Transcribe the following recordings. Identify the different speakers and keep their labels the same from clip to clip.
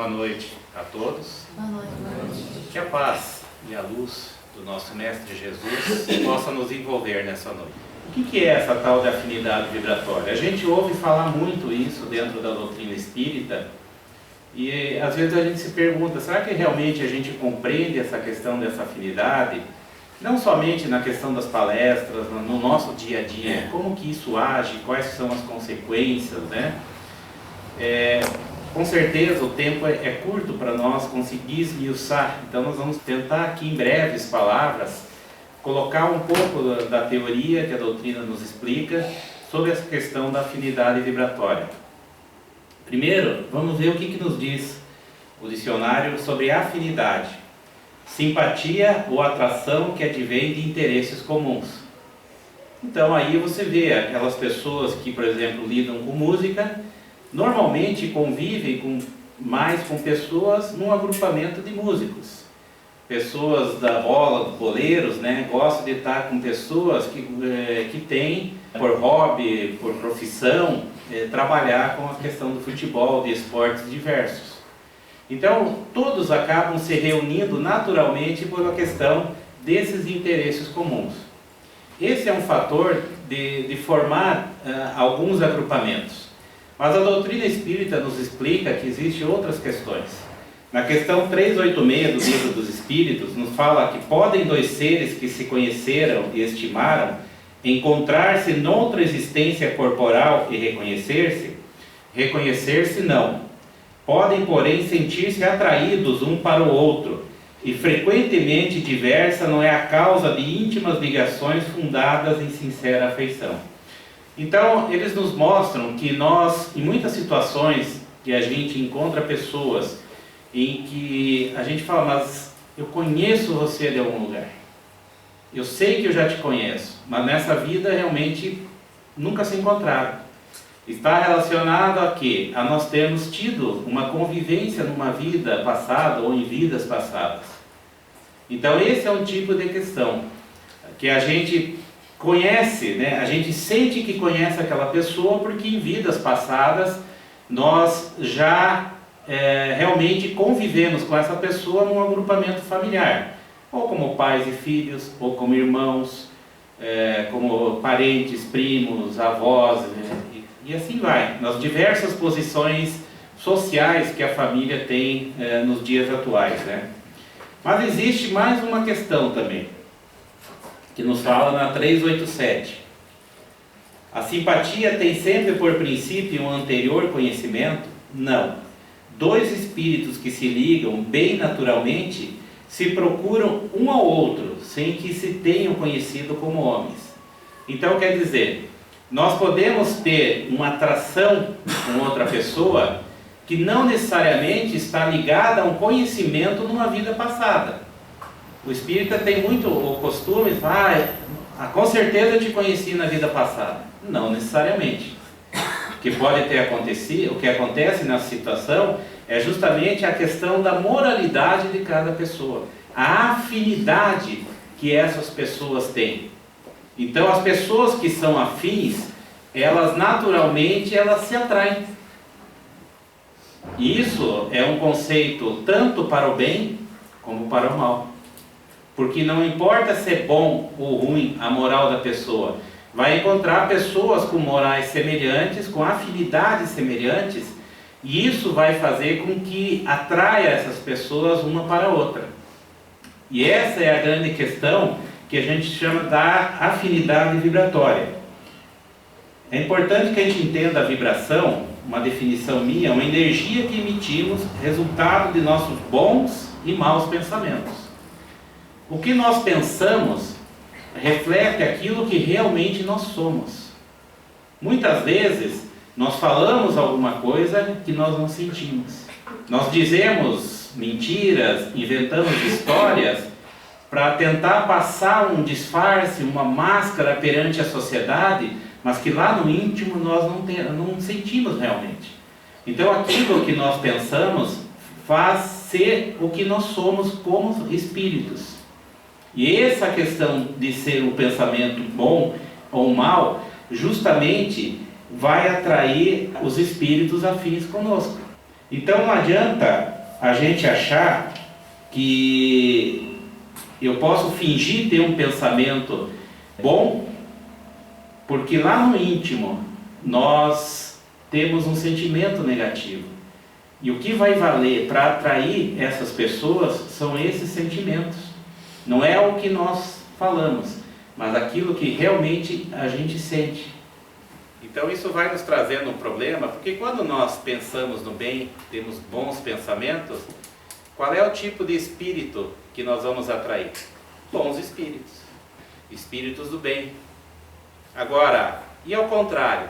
Speaker 1: boa noite a todos.
Speaker 2: Boa noite.
Speaker 1: Que a paz e a luz do nosso Mestre Jesus possa nos envolver nessa noite. O que é essa tal de afinidade vibratória? A gente ouve falar muito isso dentro da doutrina espírita e às vezes a gente se pergunta, será que realmente a gente compreende essa questão dessa afinidade? Não somente na questão das palestras, no nosso dia a dia, como que isso age, quais são as consequências, né? Com certeza o tempo é curto para nós conseguir esmiuçar, então nós vamos tentar aqui em breves palavras colocar um pouco da teoria que a doutrina nos explica sobre essa questão da afinidade vibratória. Primeiro, vamos ver o que nos diz o dicionário sobre afinidade. Simpatia ou atração que advém de interesses comuns. Então aí você vê aquelas pessoas que, por exemplo, lidam com música, normalmente convivem mais com pessoas num agrupamento de músicos. Pessoas da bola, dos boleiros, né, gostam de estar com pessoas que têm, por hobby, por profissão, trabalhar com a questão do futebol, de esportes diversos. Então, todos acabam se reunindo naturalmente por uma questão desses interesses comuns. Esse é um fator de formar alguns agrupamentos. Mas a doutrina espírita nos explica que existem outras questões. Na questão 386 do Livro dos Espíritos, nos fala que podem dois seres que se conheceram e estimaram encontrar-se noutra existência corporal e reconhecer-se? Reconhecer-se não. Podem, porém, sentir-se atraídos um para o outro, e frequentemente diversa não é a causa de íntimas ligações fundadas em sincera afeição. Então, eles nos mostram que nós, em muitas situações que a gente encontra pessoas em que a gente fala, mas eu conheço você de algum lugar, eu sei que eu já te conheço, mas nessa vida realmente nunca se encontraram. Está relacionado a quê? A nós termos tido uma convivência numa vida passada ou em vidas passadas. Então esse é um tipo de questão que a gente conhece, né? A gente sente que conhece aquela pessoa porque em vidas passadas nós já realmente convivemos com essa pessoa num agrupamento familiar, ou como pais e filhos, ou como irmãos, como parentes, primos, avós, e assim vai, nas diversas posições sociais que a família tem nos dias atuais, né? Mas existe mais uma questão também, que nos fala na 387. A simpatia tem sempre por princípio um anterior conhecimento? Não. Dois espíritos que se ligam bem naturalmente se procuram um ao outro, sem que se tenham conhecido como homens. Então quer dizer, nós podemos ter uma atração com outra pessoa que não necessariamente está ligada a um conhecimento numa vida passada. O espírita tem muito o costume de falar, com certeza eu te conheci na vida passada. Não necessariamente. O que pode ter acontecido, o que acontece nessa situação é justamente a questão da moralidade de cada pessoa, a afinidade que essas pessoas têm. Então as pessoas que são afins, elas naturalmente se atraem. E isso é um conceito tanto para o bem como para o mal. Porque não importa se é bom ou ruim a moral da pessoa, vai encontrar pessoas com morais semelhantes, com afinidades semelhantes, e isso vai fazer com que atraia essas pessoas uma para a outra. E essa é a grande questão que a gente chama da afinidade vibratória. É importante que a gente entenda a vibração, uma definição minha, uma energia que emitimos, resultado de nossos bons e maus pensamentos. O que nós pensamos reflete aquilo que realmente nós somos. Muitas vezes nós falamos alguma coisa que nós não sentimos. Nós dizemos mentiras, inventamos histórias para tentar passar um disfarce, uma máscara perante a sociedade, mas que lá no íntimo nós não sentimos realmente. Então aquilo que nós pensamos faz ser o que nós somos como espíritos. E essa questão de ser um pensamento bom ou mal, justamente vai atrair os espíritos afins conosco. Então não adianta a gente achar que eu posso fingir ter um pensamento bom, porque lá no íntimo nós temos um sentimento negativo. E o que vai valer para atrair essas pessoas são esses sentimentos. Não é o que nós falamos, mas aquilo que realmente a gente sente. Então isso vai nos trazendo um problema, porque quando nós pensamos no bem, temos bons pensamentos, qual é o tipo de espírito que nós vamos atrair? Bons espíritos, espíritos do bem. Agora, e ao contrário?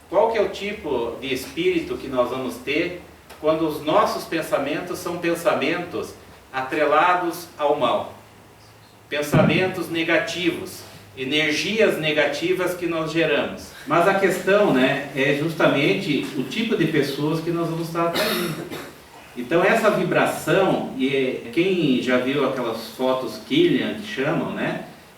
Speaker 1: Qual que é o tipo de espírito que nós vamos ter quando os nossos pensamentos são pensamentos atrelados ao mal? Pensamentos negativos, energias negativas que nós geramos. Mas a questão, é justamente o tipo de pessoas que nós vamos estar atraindo. Então essa vibração, e quem já viu aquelas fotos Killian, que chamam,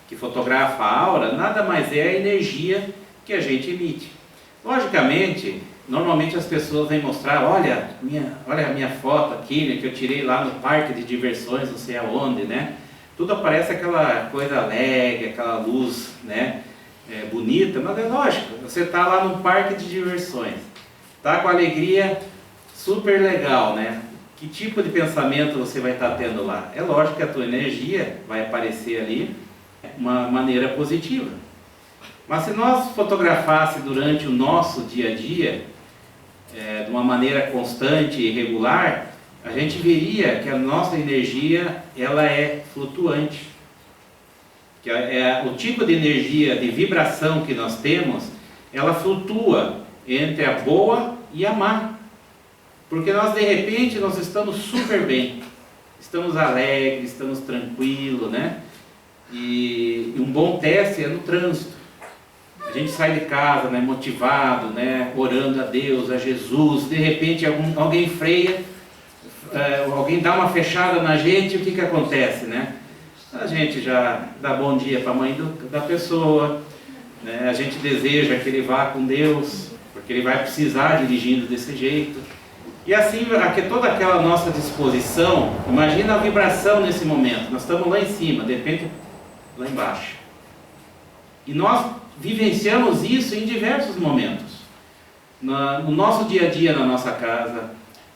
Speaker 1: que fotografa a aura, nada mais é a energia que a gente emite. Logicamente, normalmente as pessoas vêm mostrar, olha a minha foto aqui, que eu tirei lá no parque de diversões, não sei aonde, Tudo aparece aquela coisa alegre, aquela luz, bonita, mas é lógico, você está lá no parque de diversões, está com alegria super legal, Que tipo de pensamento você vai estar tendo lá? É lógico que a tua energia vai aparecer ali de uma maneira positiva. Mas se nós fotografássemos durante o nosso dia a dia, de uma maneira constante e regular, a gente veria que a nossa energia ela é flutuante. Que o tipo de energia, de vibração que nós temos, ela flutua entre a boa e a má. Porque nós de repente nós estamos super bem, estamos alegres, estamos tranquilos, E um bom teste é no trânsito. A gente sai de casa, motivado, orando a Deus, a Jesus, de repente alguém freia, alguém dá uma fechada na gente, e o que acontece, A gente já dá bom dia para a mãe da pessoa, A gente deseja que ele vá com Deus, porque ele vai precisar dirigindo desse jeito. E assim, toda aquela nossa disposição, imagina a vibração nesse momento, nós estamos lá em cima, de repente lá embaixo. E nós vivenciamos isso em diversos momentos. No nosso dia a dia, na nossa casa,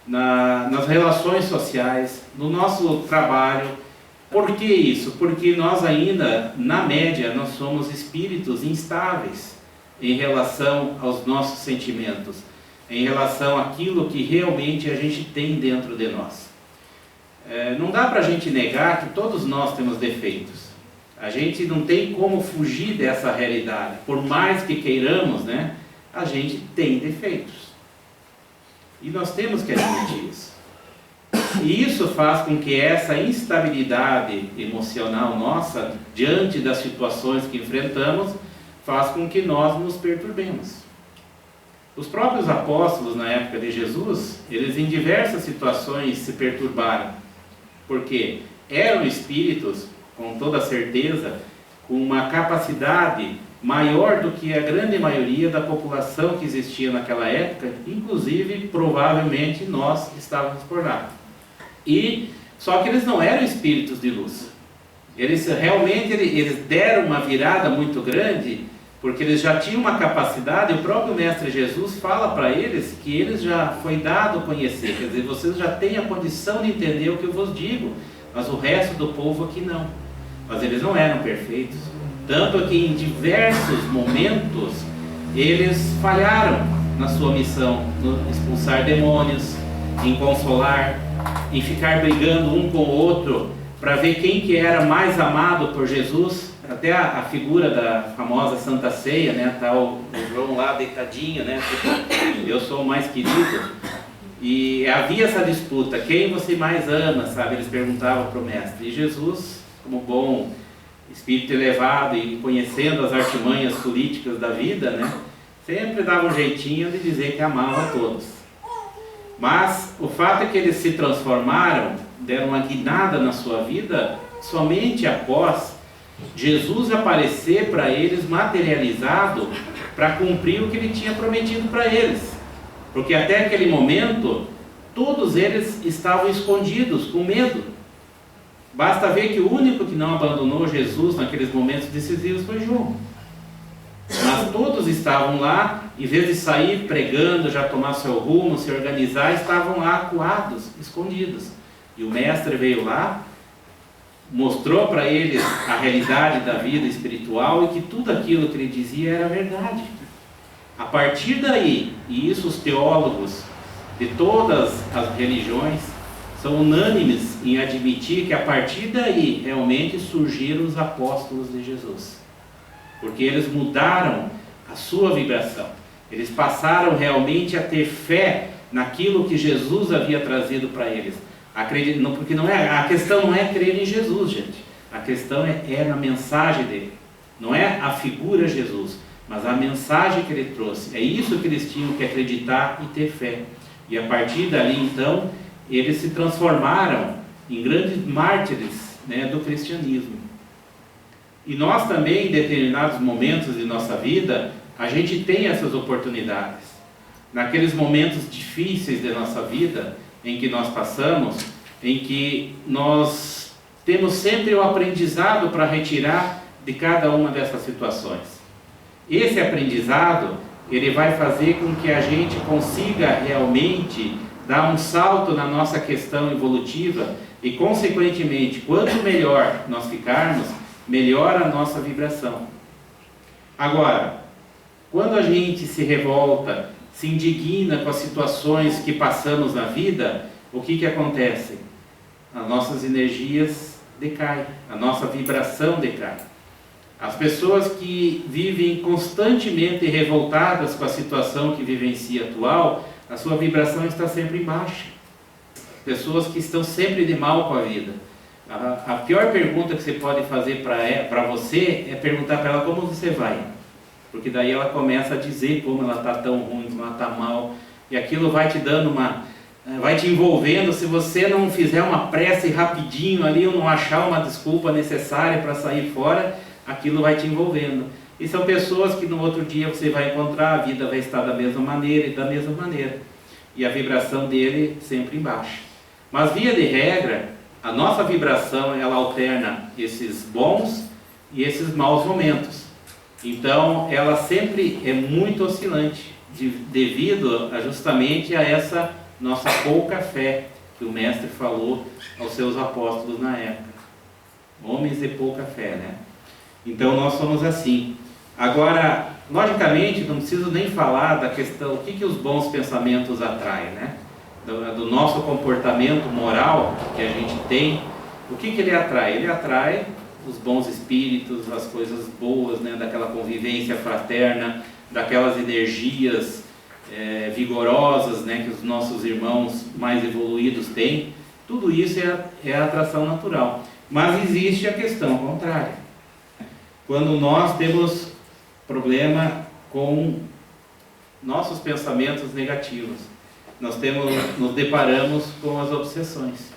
Speaker 1: nas relações sociais, no nosso trabalho. Por que isso? Porque nós ainda, na média, nós somos espíritos instáveis em relação aos nossos sentimentos, em relação àquilo que realmente a gente tem dentro de nós. Não dá para a gente negar que todos nós temos defeitos. A gente não tem como fugir dessa realidade. Por mais que queiramos, a gente tem defeitos. E nós temos que admitir isso. E isso faz com que essa instabilidade emocional nossa, diante das situações que enfrentamos, faz com que nós nos perturbemos. Os próprios apóstolos na época de Jesus, eles em diversas situações se perturbaram, porque eram espíritos, com toda certeza, com uma capacidade maior do que a grande maioria da população que existia naquela época, inclusive, provavelmente, nós estávamos por lá. Só que eles não eram espíritos de luz. Eles realmente deram uma virada muito grande, porque eles já tinham uma capacidade, o próprio Mestre Jesus fala para eles que eles já foi dado a conhecer, quer dizer, vocês já têm a condição de entender o que eu vos digo, mas o resto do povo aqui não. Mas eles não eram perfeitos, tanto que em diversos momentos eles falharam na sua missão, no expulsar demônios, em consolar, em ficar brigando um com o outro, para ver quem que era mais amado por Jesus. Até a figura da famosa Santa Ceia, tá o João lá deitadinho, tipo, eu sou o mais querido. E havia essa disputa, quem você mais ama, sabe? Eles perguntavam para o mestre. E Jesus, como bom espírito elevado e conhecendo as artimanhas políticas da vida, sempre dava um jeitinho de dizer que amava a todos. Mas o fato é que eles se transformaram, deram uma guinada na sua vida, somente após Jesus aparecer para eles materializado, para cumprir o que ele tinha prometido para eles. Porque até aquele momento, todos eles estavam escondidos, com medo. Basta ver que o único que não abandonou Jesus naqueles momentos decisivos foi João. Mas todos estavam lá, em vez de sair pregando, já tomar seu rumo, se organizar, estavam lá acuados, escondidos. E o mestre veio lá, mostrou para eles a realidade da vida espiritual e que tudo aquilo que ele dizia era verdade. A partir daí, e isso os teólogos de todas as religiões são unânimes em admitir que a partir daí realmente surgiram os apóstolos de Jesus. Porque eles mudaram a sua vibração. Eles passaram realmente a ter fé naquilo que Jesus havia trazido para eles. Porque a questão não é crer em Jesus, gente. A questão é na mensagem dele. Não é a figura Jesus, mas a mensagem que ele trouxe. É isso que eles tinham que acreditar e ter fé. E a partir dali, então, eles se transformaram em grandes mártires, né, do cristianismo. E nós também, em determinados momentos de nossa vida, a gente tem essas oportunidades. Naqueles momentos difíceis de nossa vida, em que nós passamos, em que nós temos sempre o aprendizado para retirar de cada uma dessas situações. Esse aprendizado, ele vai fazer com que a gente consiga realmente dar um salto na nossa questão evolutiva e, consequentemente, quanto melhor nós ficarmos, melhor a nossa vibração. Agora, quando a gente se revolta, se indigna com as situações que passamos na vida, o que acontece? As nossas energias decaem, a nossa vibração decai. As pessoas que vivem constantemente revoltadas com a situação que vivencia atual, a sua vibração está sempre em baixa. Pessoas que estão sempre de mal com a vida. A pior pergunta que você pode fazer para você é perguntar para ela como você vai. Porque daí ela começa a dizer como ela está tão ruim, como ela está mal. E aquilo vai te dando vai te envolvendo. Se você não fizer uma prece rapidinho ali, ou não achar uma desculpa necessária para sair fora, aquilo vai te envolvendo. E são pessoas que no outro dia você vai encontrar, a vida vai estar da mesma maneira e da mesma maneira. E a vibração dele sempre embaixo. Mas via de regra, a nossa vibração, ela alterna esses bons e esses maus momentos. Então, ela sempre é muito oscilante, devido justamente a essa nossa pouca fé, que o mestre falou aos seus apóstolos na época. Homens de pouca fé, né? Então, nós somos assim. Agora, logicamente, não preciso nem falar da questão, o que os bons pensamentos atraem, né? Do nosso comportamento moral que a gente tem, o que ele atrai? Ele atrai os bons espíritos, as coisas boas, né, daquela convivência fraterna, daquelas energias vigorosas, né, que os nossos irmãos mais evoluídos têm. Tudo isso é a atração natural. Mas existe a questão contrária. Quando nós temos problema com nossos pensamentos negativos, nos deparamos com as obsessões.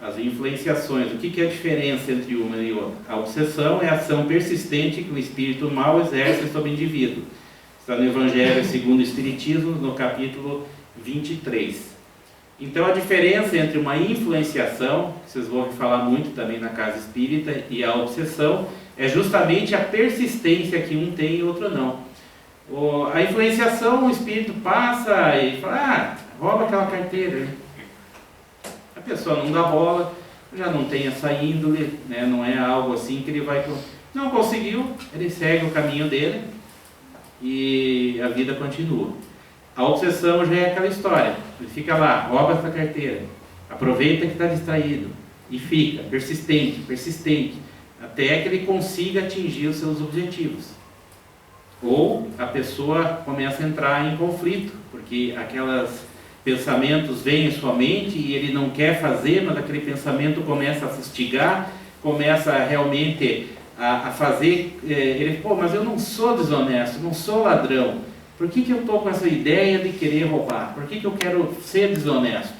Speaker 1: As influenciações. O que é a diferença entre uma e outra? A obsessão é a ação persistente que o espírito mal exerce sobre o indivíduo. Está no Evangelho segundo o Espiritismo, no capítulo 23. Então a diferença entre uma influenciação, que vocês vão ouvir falar muito também na casa espírita, e a obsessão, é justamente a persistência que um tem e outro não. A influenciação, o espírito passa e fala, rouba aquela carteira, né? A pessoa não dá bola, já não tem essa índole, né? Não é algo assim que ele vai... Não conseguiu, ele segue o caminho dele e a vida continua. A obsessão já é aquela história, ele fica lá, rouba essa carteira, aproveita que está distraído e fica persistente, até que ele consiga atingir os seus objetivos. Ou a pessoa começa a entrar em conflito, porque aqueles pensamentos vêm em sua mente e ele não quer fazer, mas aquele pensamento começa a fustigar, começa realmente a fazer, ele, mas eu não sou desonesto, não sou ladrão, por que eu estou com essa ideia de querer roubar? Por que eu quero ser desonesto?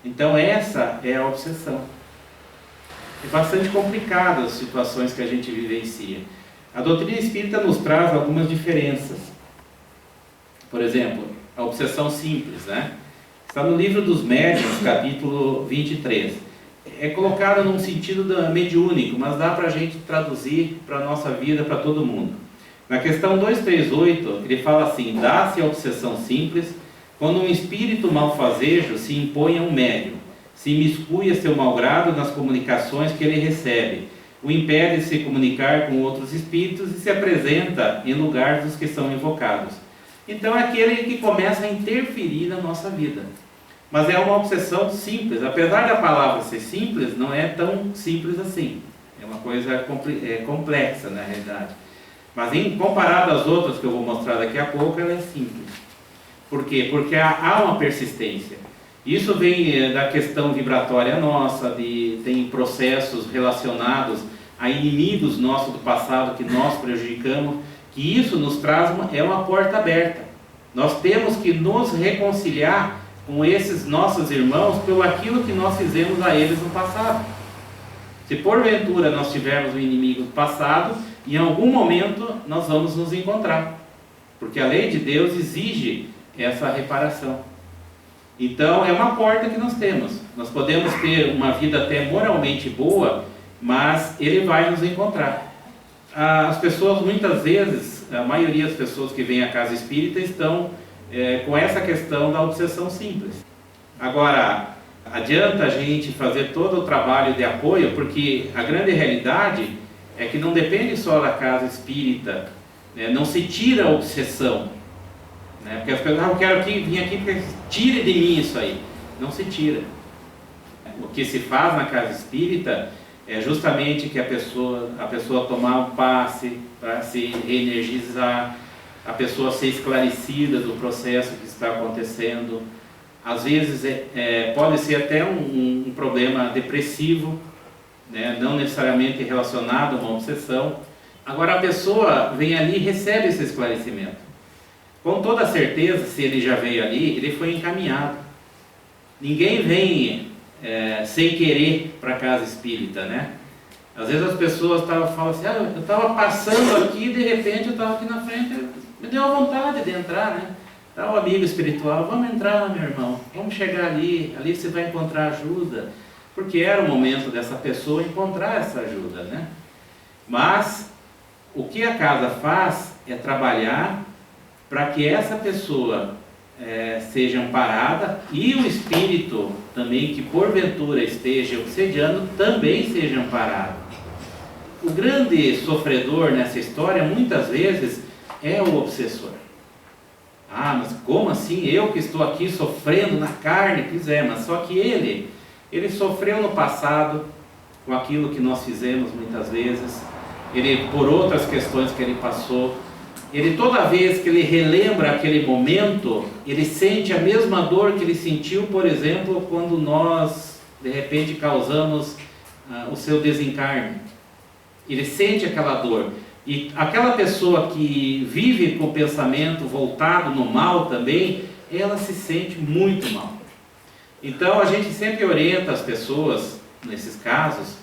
Speaker 1: Então essa é a obsessão. É bastante complicado as situações que a gente vivencia. A doutrina espírita nos traz algumas diferenças. Por exemplo, a obsessão simples, né? Está no livro dos Médiuns, capítulo 23. É colocado num sentido mediúnico, mas dá para a gente traduzir para a nossa vida, para todo mundo. Na questão 238, ele fala assim: dá-se a obsessão simples quando um espírito malfazejo se impõe a um médium, se imiscui a seu malgrado nas comunicações que ele recebe, o impede de se comunicar com outros espíritos e se apresenta em lugar dos que são invocados. Então é aquele que começa a interferir na nossa vida. Mas é uma obsessão simples. Apesar da palavra ser simples, não é tão simples assim. É uma coisa complexa na realidade. Mas comparado às outras que eu vou mostrar daqui a pouco, ela é simples. Por quê? Porque há uma persistência. Isso vem da questão vibratória nossa, tem processos relacionados a inimigos nossos do passado que nós prejudicamos, que isso nos traz uma porta aberta. Nós temos que nos reconciliar com esses nossos irmãos pelo aquilo que nós fizemos a eles no passado. Se porventura nós tivermos um inimigo do passado, em algum momento nós vamos nos encontrar, porque a lei de Deus exige essa reparação. Então é uma porta que nós temos. Nós podemos ter uma vida até moralmente boa, mas ele vai nos encontrar. As pessoas muitas vezes, a maioria das pessoas que vêm à casa espírita estão com essa questão da obsessão simples. Agora, adianta a gente fazer todo o trabalho de apoio, porque a grande realidade é que não depende só da casa espírita, né? Não se tira a obsessão, né? Porque as pessoas, eu quero vir aqui porque tire de mim isso aí. Não se tira. O que se faz na casa espírita é justamente que a pessoa tomar um passe para se reenergizar, a pessoa ser esclarecida do processo que está acontecendo. Às vezes pode ser até um problema depressivo, né? Não necessariamente relacionado a uma obsessão. Agora a pessoa vem ali e recebe esse esclarecimento. Com toda certeza, se ele já veio ali, ele foi encaminhado. Ninguém vem sem querer para a casa espírita, né? Às vezes as pessoas falam assim: eu estava passando aqui e de repente eu estava aqui na frente, me deu a vontade de entrar, né? Tá, o amigo espiritual, vamos entrar, meu irmão, vamos chegar ali você vai encontrar ajuda, porque era o momento dessa pessoa encontrar essa ajuda, né? Mas o que a casa faz é trabalhar para que essa pessoa seja amparada e o espírito também que porventura esteja obsediando também seja amparado. O grande sofredor nessa história muitas vezes é o obsessor. Ah, mas como assim? Eu que estou aqui sofrendo na carne? Mas só que ele sofreu no passado com aquilo que nós fizemos muitas vezes, ele por outras questões que ele passou. Ele, toda vez que ele relembra aquele momento, ele sente a mesma dor que ele sentiu, por exemplo, quando nós de repente causamos o seu desencarne. Ele sente aquela dor. E aquela pessoa que vive com o pensamento voltado no mal também, ela se sente muito mal. Então a gente sempre orienta as pessoas, nesses casos,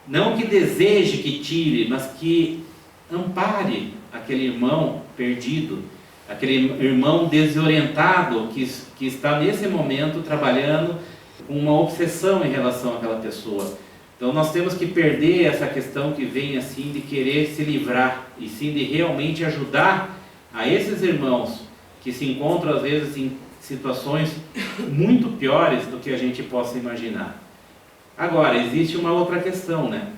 Speaker 1: não que deseje que tire, mas que ampare aquele irmão perdido, aquele irmão desorientado que está nesse momento trabalhando com uma obsessão em relação àquela pessoa. Então nós temos que perder essa questão que vem assim de querer se livrar, e sim de realmente ajudar a esses irmãos que se encontram às vezes em situações muito piores do que a gente possa imaginar. Agora, existe uma outra questão, né?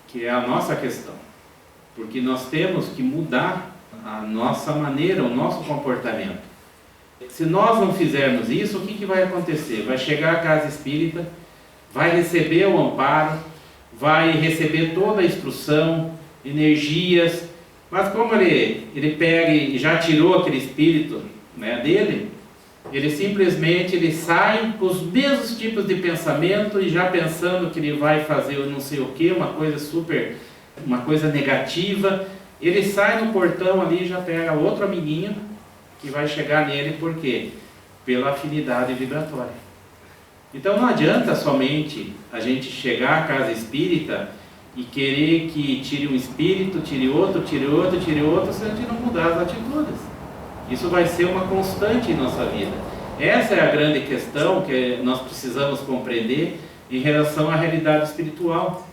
Speaker 1: Que é a nossa questão. Porque nós temos que mudar a nossa maneira, o nosso comportamento. Se nós não fizermos isso, o que vai acontecer? Vai chegar a casa espírita, vai receber o amparo, vai receber toda a instrução, energias, mas como ele pega e já tirou aquele espírito, né, dele, ele simplesmente sai com os mesmos tipos de pensamento e já pensando que ele vai fazer não sei o que, uma coisa negativa. Ele sai no portão ali e já pega outro amiguinho que vai chegar nele, por quê? Pela afinidade vibratória. Então não adianta somente a gente chegar à casa espírita e querer que tire um espírito, tire outro, se a gente não mudar as atitudes. Isso vai ser uma constante em nossa vida. Essa é a grande questão que nós precisamos compreender em relação à realidade espiritual.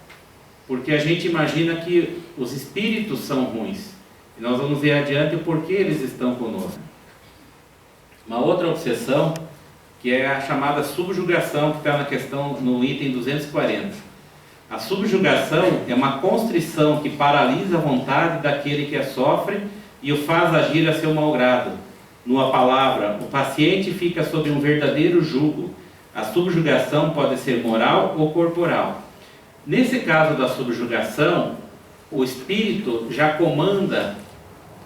Speaker 1: Porque a gente imagina que os espíritos são ruins. E nós vamos ver adiante o porquê eles estão conosco. Uma outra obsessão, que é a chamada subjugação, que está na questão, no item 240. A subjugação é uma constrição que paralisa a vontade daquele que a sofre e o faz agir a seu malgrado. Numa palavra, o paciente fica sob um verdadeiro jugo. A subjugação pode ser moral ou corporal. Nesse caso da subjugação, o espírito já comanda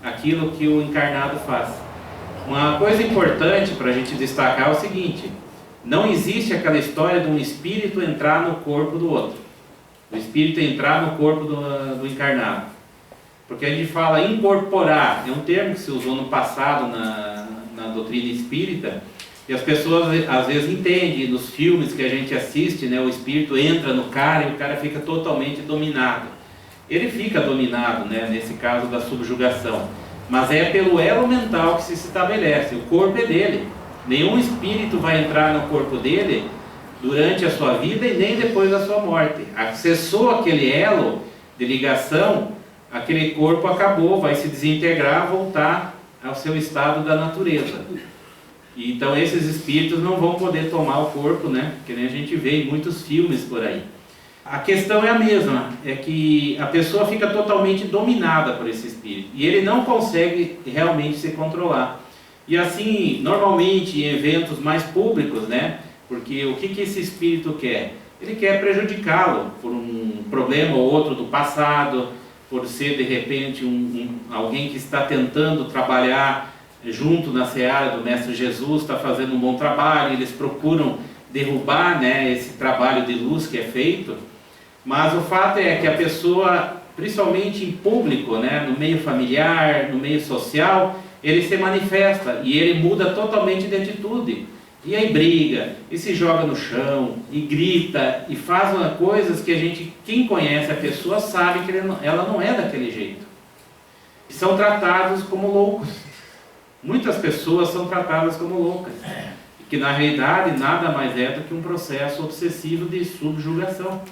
Speaker 1: aquilo que o encarnado faz. Uma coisa importante para a gente destacar é o seguinte: não existe aquela história de um espírito entrar no corpo do outro, o espírito entrar no corpo do encarnado. Porque a gente fala incorporar, é um termo que se usou no passado na doutrina espírita, e as pessoas às vezes entendem, nos filmes que a gente assiste, né, o espírito entra no cara e o cara fica totalmente dominado. Ele fica dominado, né, nesse caso da subjugação, mas é pelo elo mental que se estabelece, o corpo é dele. Nenhum espírito vai entrar no corpo dele durante a sua vida e nem depois da sua morte. Acessou aquele elo de ligação, aquele corpo acabou, vai se desintegrar, voltar ao seu estado da natureza. E então esses espíritos não vão poder tomar o corpo, né? Que nem a gente vê em muitos filmes por aí. A questão é a mesma, é que a pessoa fica totalmente dominada por esse espírito e ele não consegue realmente se controlar. E assim, normalmente em eventos mais públicos, né? Porque o que esse espírito quer? Ele quer prejudicá-lo por um problema ou outro do passado, por ser de repente alguém que está tentando trabalhar junto na seara do Mestre Jesus, está fazendo um bom trabalho, eles procuram derrubar, né, esse trabalho de luz que é feito. Mas o fato é que a pessoa, principalmente em público, né, no meio familiar, no meio social, ele se manifesta e ele muda totalmente de atitude. E aí briga, e se joga no chão, e grita, e faz coisas que quem conhece a pessoa sabe que ela não é daquele jeito. E são tratados como loucos. Muitas pessoas são tratadas como loucas, que na realidade nada mais é do que um processo obsessivo de subjugação.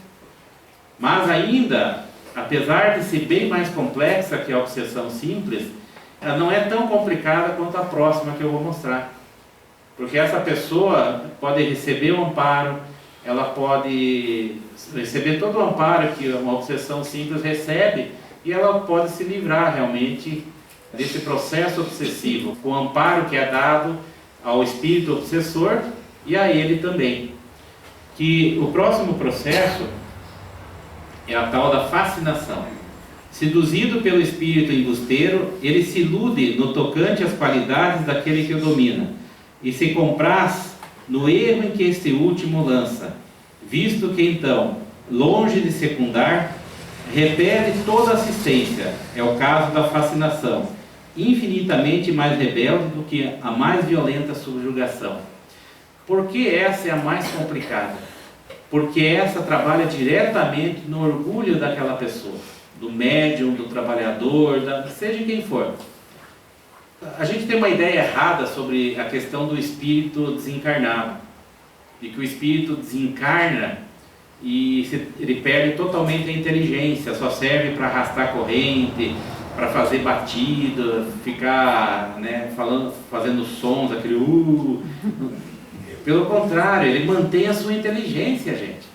Speaker 1: Mas ainda, apesar de ser bem mais complexa que a obsessão simples, ela não é tão complicada quanto a próxima que eu vou mostrar. Porque essa pessoa pode receber o amparo, ela pode receber todo o amparo que uma obsessão simples recebe, e ela pode se livrar realmente desse processo obsessivo, com o amparo que é dado ao espírito obsessor e a ele também. Que o próximo processo é a tal da fascinação. Seduzido pelo espírito embusteiro, ele se ilude no tocante às qualidades daquele que o domina, e se compraz no erro em que este último lança, visto que então, longe de secundar, repele toda assistência. É o caso da fascinação, infinitamente mais rebelde do que a mais violenta subjugação. Por que essa é a mais complicada? Porque essa trabalha diretamente no orgulho daquela pessoa, do médium, do trabalhador, seja quem for. A gente tem uma ideia errada sobre a questão do espírito desencarnado, de que o espírito desencarna e ele perde totalmente a inteligência, só serve para arrastar corrente, para fazer batida, ficar, né, fazendo sons, aquele Pelo contrário, ele mantém a sua inteligência, gente.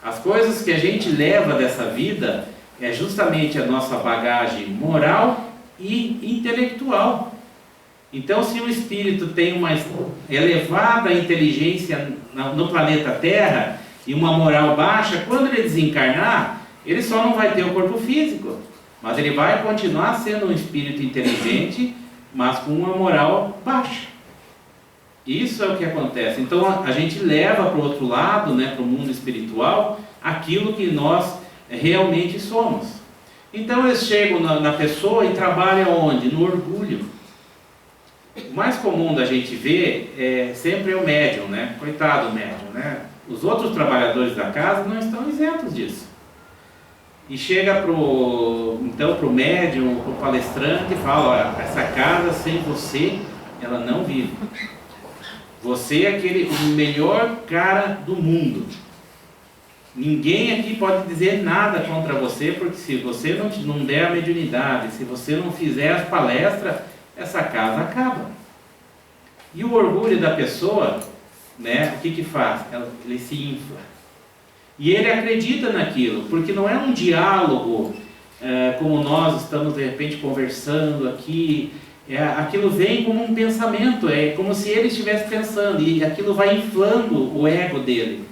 Speaker 1: As coisas que a gente leva dessa vida é justamente a nossa bagagem moral e intelectual. Então, se o espírito tem uma elevada inteligência no planeta Terra e uma moral baixa, quando ele desencarnar, ele só não vai ter o corpo físico, mas ele vai continuar sendo um espírito inteligente, mas com uma moral baixa. Isso é o que acontece. Então a gente leva para o outro lado, né, para o mundo espiritual, aquilo que nós realmente somos. Então eles chegam na pessoa e trabalham onde? No orgulho. O mais comum da gente ver sempre é o médium, né? Coitado do médium, né? Os outros trabalhadores da casa não estão isentos disso. e chega pro médium, pro palestrante e fala: olha, essa casa sem você, ela não vive. Você é o melhor cara do mundo. Ninguém aqui pode dizer nada contra você, porque se você não der a mediunidade, se você não fizer as palestras, essa casa acaba. E o orgulho da pessoa, né, o que faz? Ele se infla. E ele acredita naquilo, porque não é um diálogo como nós estamos de repente conversando aqui. Aquilo vem como um pensamento, é como se ele estivesse pensando, e aquilo vai inflando o ego dele.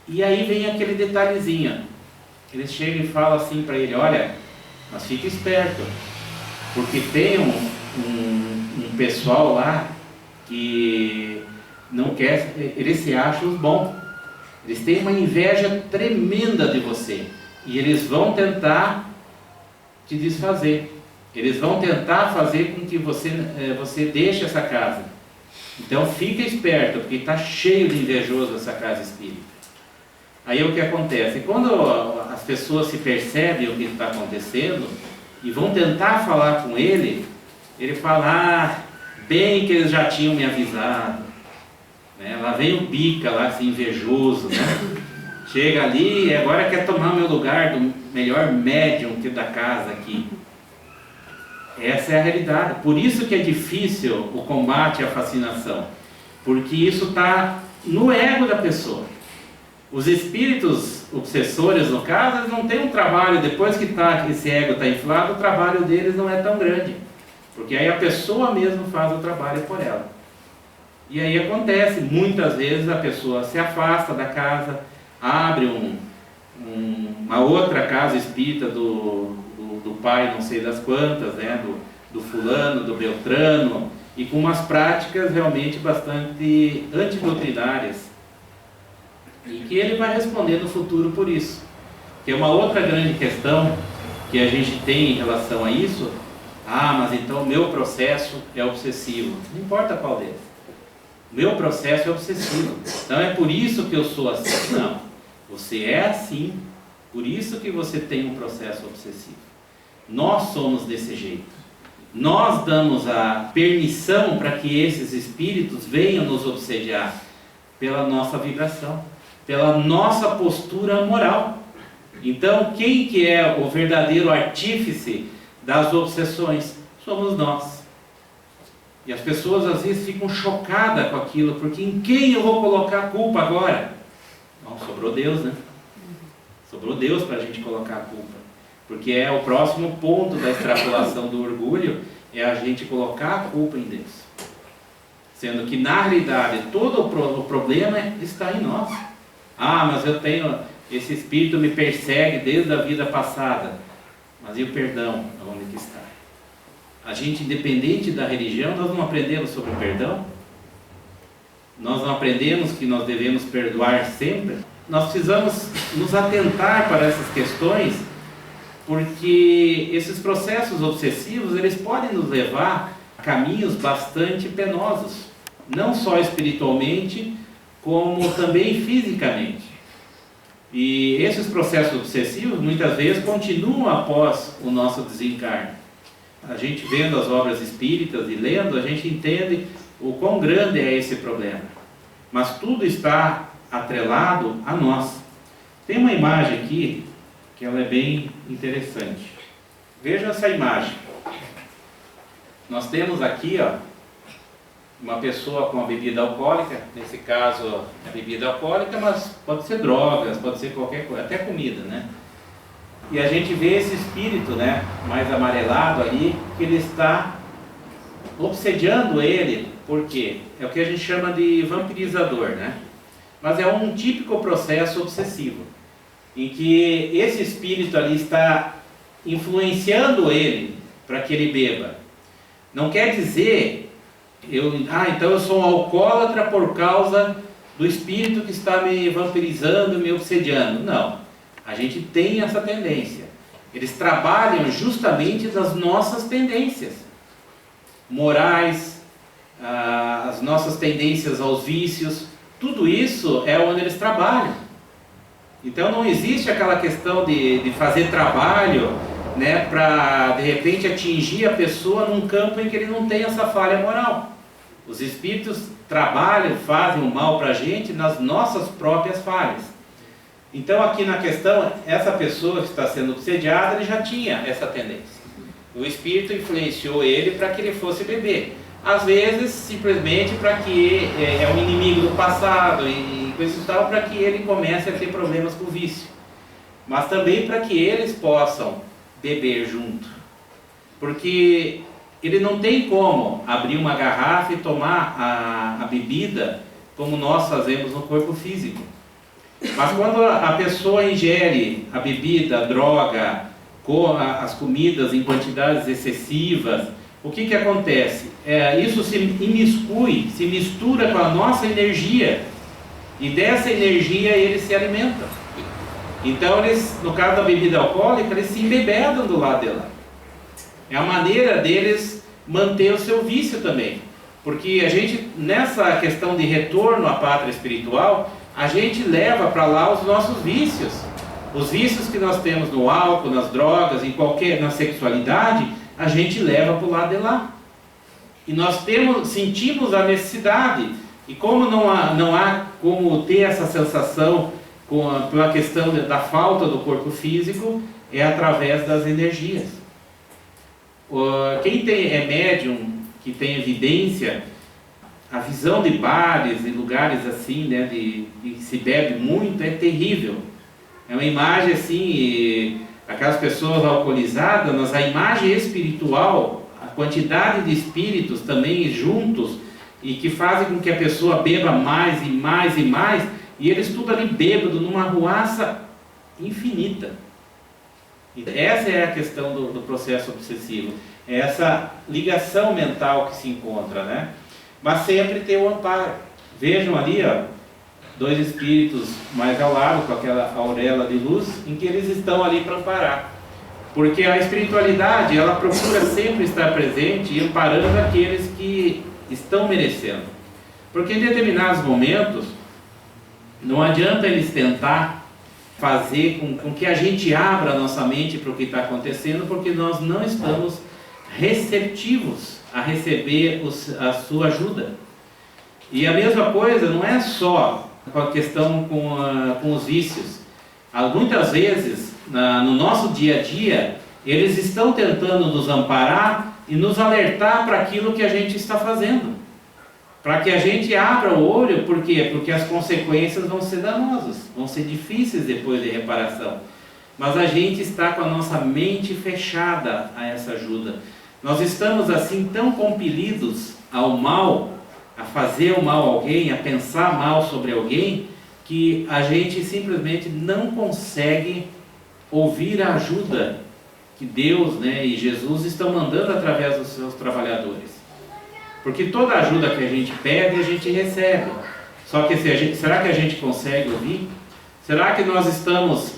Speaker 1: E aí vem aquele detalhezinho. Ele chega e fala assim para ele: olha, mas fica esperto, porque tem um pessoal lá que não quer, eles se acham os bons, eles têm uma inveja tremenda de você, e eles vão tentar te desfazer, eles vão tentar fazer com que você deixe essa casa. Então fica esperto, porque está cheio de invejoso essa casa espírita. Aí o que acontece? Quando as pessoas se percebem o que está acontecendo e vão tentar falar com ele, ele fala: bem que eles já tinham me avisado, né? Lá vem o bica lá, assim, invejoso, né? Chega ali e agora quer tomar meu lugar do melhor médium que da casa aqui. Essa é a realidade. Por isso que é difícil o combate à fascinação, porque isso está no ego da pessoa. Os espíritos obsessores, no caso, eles não têm um trabalho, depois que esse ego está inflado, o trabalho deles não é tão grande, porque aí a pessoa mesmo faz o trabalho por ela. E aí acontece, muitas vezes a pessoa se afasta da casa, abre uma outra casa espírita do pai não sei das quantas, né, do fulano, do beltrano, e com umas práticas realmente bastante antidoutrinárias, e que ele vai responder no futuro por isso. Que é uma outra grande questão que a gente tem em relação a isso. Mas então o meu processo é obsessivo. Não importa qual deles. Meu processo é obsessivo. Então é por isso que eu sou assim. Não. Você é assim. Por isso que você tem um processo obsessivo. Nós somos desse jeito. Nós damos a permissão para que esses espíritos venham nos obsediar pela nossa vibração, pela nossa postura moral. Então, quem que é o verdadeiro artífice das obsessões? Somos nós. E as pessoas às vezes ficam chocadas com aquilo, porque em quem eu vou colocar a culpa agora? Não, sobrou Deus, né? Sobrou Deus para a gente colocar a culpa. Porque é o próximo ponto da extrapolação do orgulho, é a gente colocar a culpa em Deus. Sendo que na realidade todo o problema está em nós. Mas eu tenho, esse espírito me persegue desde a vida passada. Mas e o perdão? Onde que está? A gente, independente da religião, nós não aprendemos sobre o perdão? Nós não aprendemos que nós devemos perdoar sempre? Nós precisamos nos atentar para essas questões, porque esses processos obsessivos, eles podem nos levar a caminhos bastante penosos, não só espiritualmente, como também fisicamente. E esses processos obsessivos muitas vezes continuam após o nosso desencarne. A gente vendo as obras espíritas e lendo, a gente entende o quão grande é esse problema. Mas tudo está atrelado a nós. Tem uma imagem aqui que ela é bem interessante. Veja essa imagem. Nós temos aqui, uma pessoa com a bebida alcoólica, nesse caso é bebida alcoólica, mas pode ser drogas, pode ser qualquer coisa, até comida, né? E a gente vê esse espírito, né, mais amarelado ali, que ele está obsediando ele, por quê? É o que a gente chama de vampirizador, né? Mas é um típico processo obsessivo, em que esse espírito ali está influenciando ele para que ele beba. Não quer dizer então eu sou um alcoólatra por causa do espírito que está me vampirizando, me obsediando. Não, a gente tem essa tendência. Eles trabalham justamente das nossas tendências morais, as nossas tendências aos vícios. Tudo isso é onde eles trabalham. Então não existe aquela questão de fazer trabalho, né, para de repente atingir a pessoa num campo em que ele não tem essa falha moral. Os espíritos trabalham, fazem o mal para a gente nas nossas próprias falhas. Então aqui na questão, essa pessoa que está sendo obsediada, ele já tinha essa tendência. O espírito influenciou ele para que ele fosse beber. Às vezes, simplesmente para que é um inimigo do passado e coisa e tal, para que ele comece a ter problemas com o vício. Mas também para que eles possam beber junto. Porque ele não tem como abrir uma garrafa e tomar a bebida como nós fazemos no corpo físico. Mas quando a pessoa ingere a bebida, a droga, as comidas em quantidades excessivas, o que acontece? Isso se imiscui, se mistura com a nossa energia, e dessa energia eles se alimentam. Então eles, no caso da bebida alcoólica, eles se embebedam do lado de lá. É a maneira deles manter o seu vício também. Porque a gente, nessa questão de retorno à pátria espiritual, a gente leva para lá os nossos vícios. Os vícios que nós temos no álcool, nas drogas, na sexualidade, a gente leva para o lado de lá. E nós sentimos a necessidade. E como não há como ter essa sensação pela questão da falta do corpo físico, é através das energias. Quem é médium, que tem evidência, a visão de bares e lugares assim, né, que se bebe muito, é terrível. É uma imagem assim, aquelas pessoas alcoolizadas, mas a imagem espiritual, a quantidade de espíritos também juntos, e que fazem com que a pessoa beba mais e mais e mais, e eles tudo ali bêbado, numa arruaça infinita. Essa é a questão do processo obsessivo, é essa ligação mental que se encontra, né? Mas sempre tem o amparo. Vejam ali, ó, dois espíritos mais ao lado, com aquela auréola de luz, em que eles estão ali para amparar. Porque a espiritualidade, ela procura sempre estar presente e amparando aqueles que estão merecendo. Porque em determinados momentos, não adianta eles tentar fazer com que a gente abra a nossa mente para o que está acontecendo, porque nós não estamos receptivos a receber a sua ajuda. E a mesma coisa não é só com a questão com os vícios. Muitas vezes, no nosso dia a dia, eles estão tentando nos amparar e nos alertar para aquilo que a gente está fazendo. Para que a gente abra o olho, por quê? Porque as consequências vão ser danosas, vão ser difíceis depois de reparação. Mas a gente está com a nossa mente fechada a essa ajuda. Nós estamos assim tão compelidos ao mal, a fazer o mal a alguém, a pensar mal sobre alguém, que a gente simplesmente não consegue ouvir a ajuda que Deus, né, e Jesus estão mandando através dos seus trabalhadores. Porque toda ajuda que a gente pede, a gente recebe. Só que será que a gente consegue ouvir? Será que nós estamos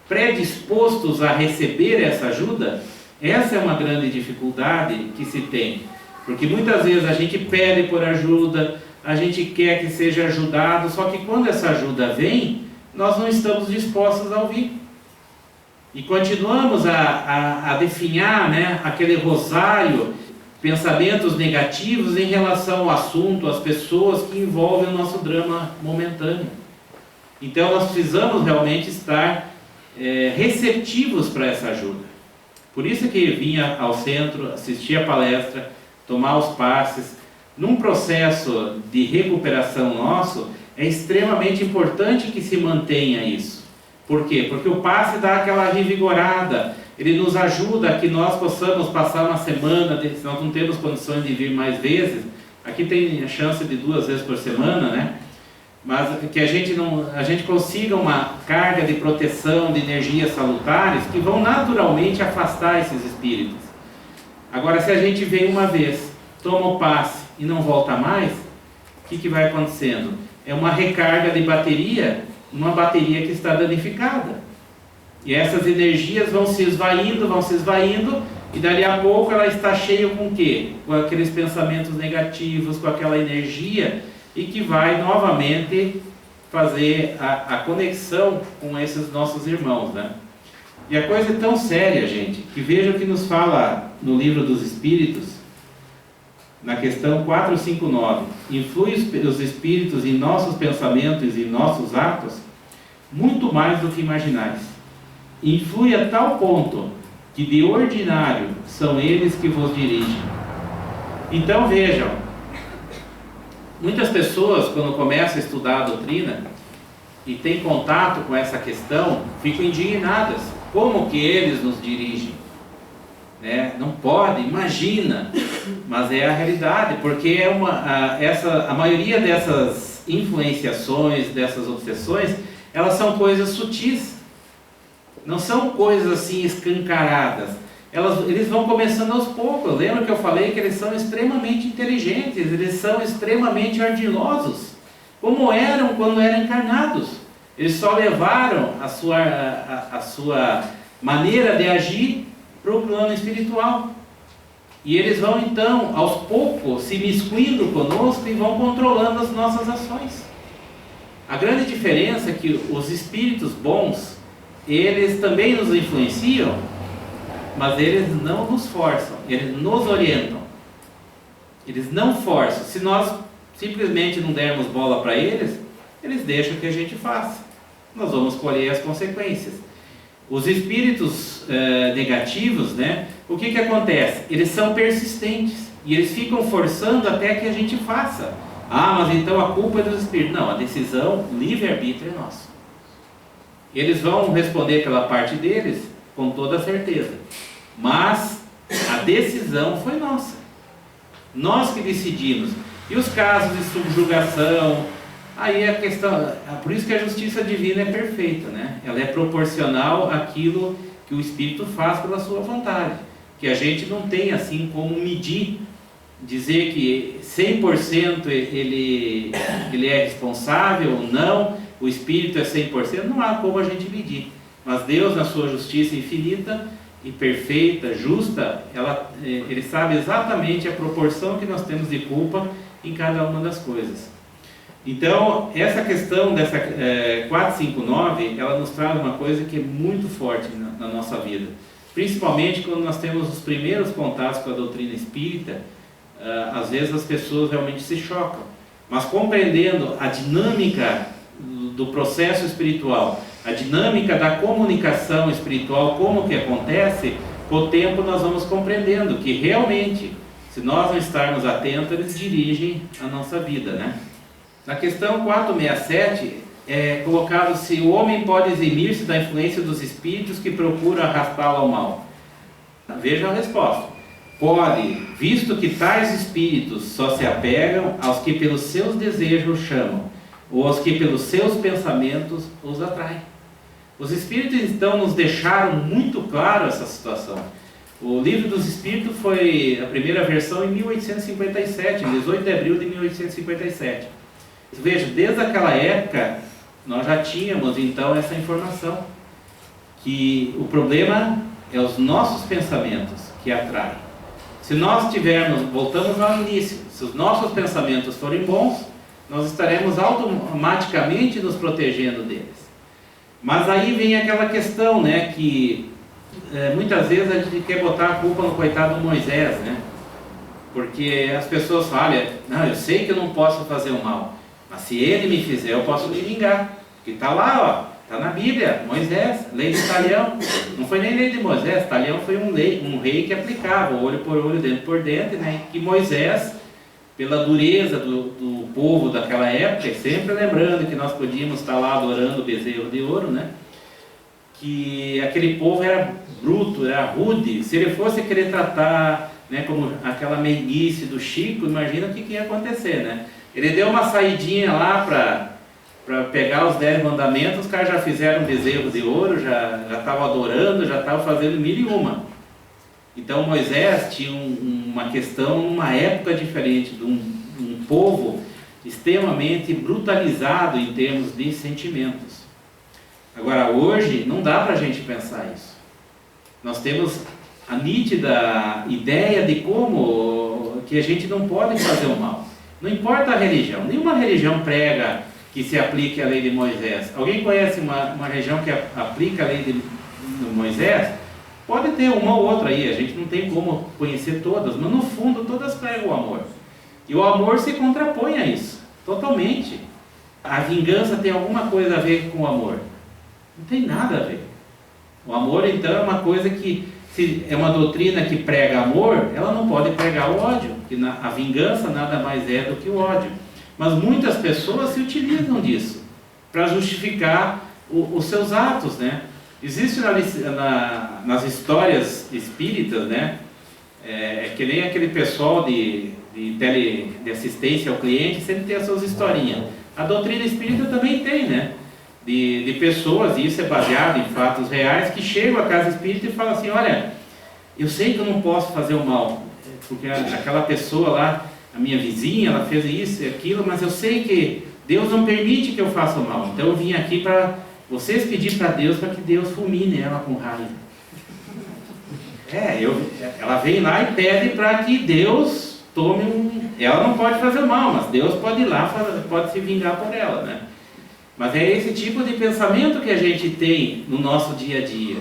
Speaker 1: predispostos a receber essa ajuda? Essa é uma grande dificuldade que se tem. Porque muitas vezes a gente pede por ajuda, a gente quer que seja ajudado, só que quando essa ajuda vem, nós não estamos dispostos a ouvir. E continuamos a definhar, né, aquele rosário, pensamentos negativos em relação ao assunto, às pessoas que envolvem o nosso drama momentâneo. Então nós precisamos realmente estar receptivos para essa ajuda. Por isso que vinha ao centro, assistir a palestra, tomar os passes. Num processo de recuperação nosso, é extremamente importante que se mantenha isso. Por quê? Porque o passe dá aquela revigorada, ele nos ajuda a que nós possamos passar uma semana, se nós não temos condições de vir mais vezes, aqui tem a chance de 2 vezes por semana, né? Mas que a gente consiga uma carga de proteção, de energias salutares, que vão naturalmente afastar esses espíritos. Agora, se a gente vem uma vez, toma o passe e não volta mais, o que vai acontecendo? É uma recarga de bateria, uma bateria que está danificada. E essas energias vão se esvaindo, e dali a pouco ela está cheia com o quê? Com aqueles pensamentos negativos, com aquela energia, e que vai novamente fazer a conexão com esses nossos irmãos, né? E a coisa é tão séria, gente, que veja o que nos fala no Livro dos Espíritos, na questão 459. Influi os espíritos em nossos pensamentos e em nossos atos muito mais do que imaginais. Influi a tal ponto que de ordinário são eles que vos dirigem. Então vejam, muitas pessoas quando começam a estudar a doutrina e têm contato com essa questão, ficam indignadas. Como que eles nos dirigem? Né? Não pode, imagina, mas é a realidade, porque a maioria dessas influenciações, dessas obsessões, elas são coisas sutis, não são coisas assim escancaradas. Eles vão começando aos poucos. Lembra que eu falei que eles são extremamente inteligentes, eles são extremamente ardilosos, como eram quando eram encarnados. Eles só levaram a sua maneira de agir para o plano espiritual. E eles vão então, aos poucos, se miscuindo conosco e vão controlando as nossas ações. A grande diferença é que os espíritos bons, eles também nos influenciam, mas eles não nos forçam, eles nos orientam. Eles não forçam. Se nós simplesmente não dermos bola para eles, eles deixam que a gente faça. Nós vamos colher as consequências. Os espíritos negativos, né, o que acontece? Eles são persistentes e eles ficam forçando até que a gente faça. Ah, mas então a culpa é dos espíritos. Não, a decisão, livre-arbítrio é nosso. Eles vão responder pela parte deles com toda certeza, mas a decisão foi nossa. Nós que decidimos. E os casos de subjugação, aí a questão, por isso que a justiça divina é perfeita, né? Ela é proporcional àquilo que o Espírito faz pela sua vontade, que a gente não tem assim como medir, dizer que 100% ele é responsável ou não, o Espírito é 100%, não há como a gente medir. Mas Deus, na sua justiça infinita e perfeita, justa, Ele sabe exatamente a proporção que nós temos de culpa em cada uma das coisas. Então, essa questão dessa 459, ela nos traz uma coisa que é muito forte na nossa vida. Principalmente quando nós temos os primeiros contatos com a doutrina espírita, às vezes as pessoas realmente se chocam. Mas compreendendo a dinâmica do processo espiritual, a dinâmica da comunicação espiritual, como que acontece, com o tempo nós vamos compreendendo que realmente, se nós não estarmos atentos, eles dirigem a nossa vida, né? Na questão 467 é colocado se o homem pode eximir-se da influência dos espíritos que procuram arrastá-lo ao mal. Veja a resposta. Pode, visto que tais espíritos só se apegam aos que pelos seus desejos chamam, ou aos que pelos seus pensamentos os atraem. Os espíritos então nos deixaram muito claro essa situação. O Livro dos Espíritos foi a primeira versão em 1857, em 18 de abril de 1857. Veja, desde aquela época nós já tínhamos então essa informação, que o problema é os nossos pensamentos que atraem. Se nós tivermos, voltamos ao início, se os nossos pensamentos forem bons, nós estaremos automaticamente nos protegendo deles. Mas aí vem aquela questão, né, que muitas vezes a gente quer botar a culpa no coitado Moisés, né? Porque as pessoas falam, não, eu sei que eu não posso fazer o mal, mas se ele me fizer, eu posso me vingar. Porque está lá, ó, está na Bíblia, Moisés, lei de Talião. Não foi nem lei de Moisés, Talião foi um rei que aplicava, olho por olho, dente por dente, né? Que Moisés, pela dureza do povo daquela época, sempre lembrando que nós podíamos estar lá adorando o bezerro de ouro, né? Que aquele povo era bruto, era rude. Se ele fosse querer tratar, né, como aquela meiguice do Chico, imagina o que ia acontecer, né? Ele deu uma saidinha lá para pegar os 10 mandamentos, os caras já fizeram um bezerro de ouro, já estavam adorando, já estavam fazendo 1001. Então Moisés tinha uma questão, uma época diferente, de um povo extremamente brutalizado em termos de sentimentos. Agora hoje não dá para a gente pensar isso. Nós temos a nítida ideia de como que a gente não pode fazer o mal. Não importa a religião, nenhuma religião prega que se aplique a lei de Moisés. Alguém conhece uma região que aplica a lei de Moisés? Pode ter uma ou outra aí, a gente não tem como conhecer todas, mas no fundo todas pregam o amor. E o amor se contrapõe a isso, totalmente. A vingança tem alguma coisa a ver com o amor? Não tem nada a ver. O amor, então, é uma coisa que, se é uma doutrina que prega amor, ela não pode pregar o ódio, porque a vingança nada mais é do que o ódio. Mas muitas pessoas se utilizam disso para justificar os seus atos, né? Existe nas histórias espíritas, né? Que nem aquele pessoal de assistência ao cliente sempre tem as suas historinhas. A doutrina espírita também tem, né? De pessoas, e isso é baseado em fatos reais, que chegam à casa espírita e falam assim: olha, eu sei que eu não posso fazer o mal, porque aquela pessoa lá, a minha vizinha, ela fez isso e aquilo, mas eu sei que Deus não permite que eu faça o mal. Então eu vim aqui para vocês pedir para Deus, para que Deus fulmine ela com raiva. Ela vem lá e pede para que Deus tome Ela não pode fazer o mal, mas Deus pode ir lá, pode se vingar por ela, né? Mas é esse tipo de pensamento que a gente tem no nosso dia a dia,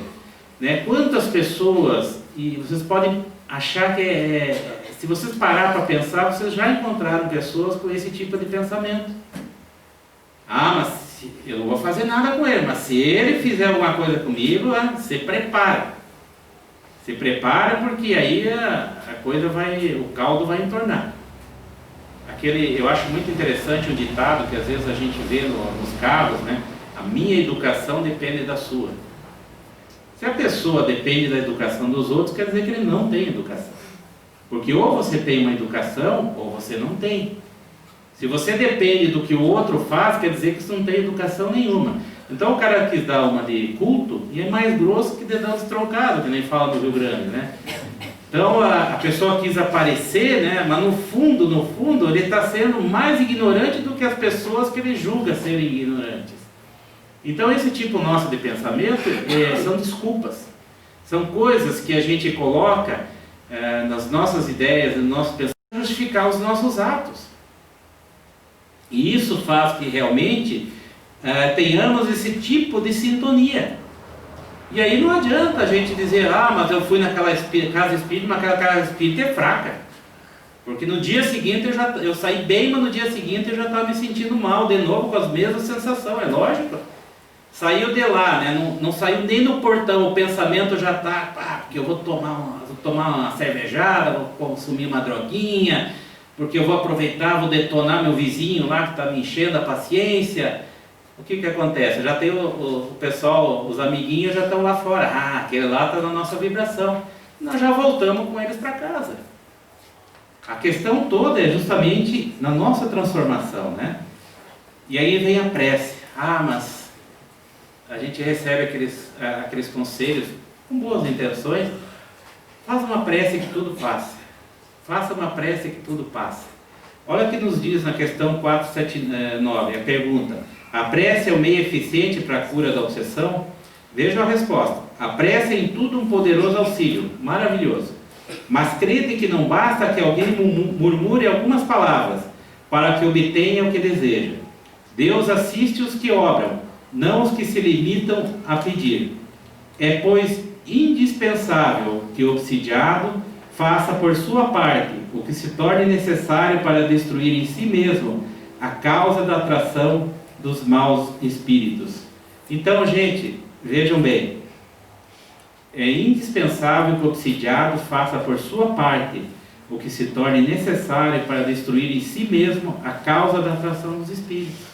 Speaker 1: né? Quantas pessoas, e vocês podem achar que se vocês parar para pensar, vocês já encontraram pessoas com esse tipo de pensamento. Ah, mas eu não vou fazer nada com ele, mas se ele fizer alguma coisa comigo, se prepara. Se prepara, porque aí o caldo vai entornar. Eu acho muito interessante um ditado que às vezes a gente vê nos carros, né? A minha educação depende da sua. Se a pessoa depende da educação dos outros, quer dizer que ele não tem educação. Porque ou você tem uma educação, ou você não tem. Se você depende do que o outro faz, quer dizer que você não tem educação nenhuma. Então o cara quis dar uma de culto, e é mais grosso que dedão destroncado, que nem fala no Rio Grande, né? Então a pessoa quis aparecer, né? Mas no fundo, ele está sendo mais ignorante do que as pessoas que ele julga serem ignorantes. Então esse tipo nosso de pensamento são desculpas. São coisas que a gente coloca nas nossas ideias, no nosso pensamento, para justificar os nossos atos. E isso faz que realmente tenhamos esse tipo de sintonia. E aí não adianta a gente dizer: ah, mas eu fui naquela casa espírita, mas aquela casa espírita é fraca. Porque no dia seguinte eu saí bem, mas no dia seguinte eu já estava me sentindo mal, de novo com as mesmas sensações, é lógico. Saiu de lá, né? Não saiu nem no portão, o pensamento já está: porque eu vou tomar uma cervejada, vou consumir uma droguinha, porque eu vou aproveitar, vou detonar meu vizinho lá que está me enchendo a paciência. O que acontece? Já tem o pessoal, os amiguinhos já estão lá fora. Ah, aquele lá está na nossa vibração. Nós já voltamos com eles para casa. A questão toda é justamente na nossa transformação, né? E aí vem a prece. Ah, mas a gente recebe aqueles conselhos com boas intenções. Faça uma prece que tudo passa. Faça uma prece que tudo passa. Olha o que nos diz na questão 479, a pergunta: a prece é o meio eficiente para a cura da obsessão? Vejam a resposta: a prece é em tudo um poderoso auxílio, maravilhoso. Mas crede que não basta que alguém murmure algumas palavras para que obtenha o que deseja. Deus assiste os que obram, não os que se limitam a pedir. É, pois, indispensável que o obsidiado faça por sua parte o que se torne necessário para destruir em si mesmo a causa da atração dos maus espíritos. Então, gente, vejam bem, é indispensável que o obsidiado faça por sua parte o que se torne necessário para destruir em si mesmo a causa da atração dos espíritos.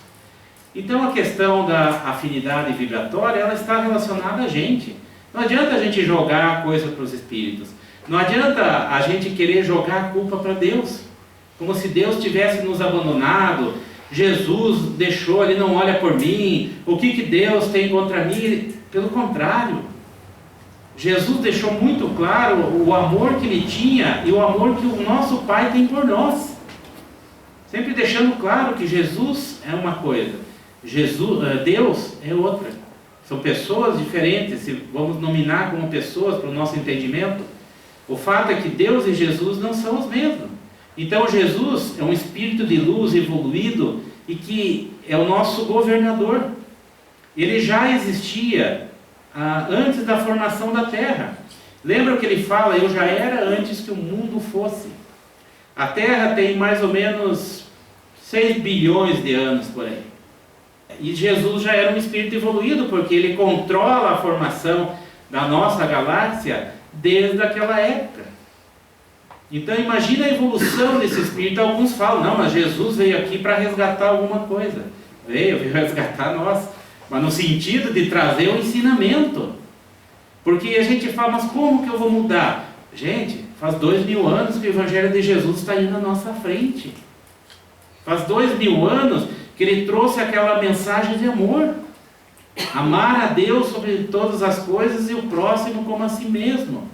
Speaker 1: Então a questão da afinidade vibratória, ela está relacionada a gente. Não adianta a gente jogar a coisa para os espíritos. Não adianta a gente querer jogar a culpa para Deus, como se Deus tivesse nos abandonado. Jesus deixou, Ele não olha por mim, o que Deus tem contra mim? Pelo contrário, Jesus deixou muito claro o amor que Ele tinha e o amor que o nosso Pai tem por nós, sempre deixando claro que Jesus é uma coisa, Deus é outra. São pessoas diferentes, se vamos nominar como pessoas para o nosso entendimento. O fato é que Deus e Jesus não são os mesmos. Então Jesus é um espírito de luz evoluído e que é o nosso governador. Ele já existia antes da formação da terra. Lembra que ele fala: eu já era antes que o mundo fosse. A terra tem mais ou menos 6 bilhões de anos por aí. E Jesus já era um espírito evoluído, porque ele controla a formação da nossa galáxia desde aquela época. Então imagina a evolução desse espírito. Alguns falam: não, mas Jesus veio aqui para resgatar alguma coisa. Veio resgatar nós, mas no sentido de trazer o ensinamento. Porque a gente fala: mas como que eu vou mudar? Gente, faz 2000 anos que o Evangelho de Jesus está indo à nossa frente. Faz 2000 anos que ele trouxe aquela mensagem de amor. Amar a Deus sobre todas as coisas e o próximo como a si mesmo.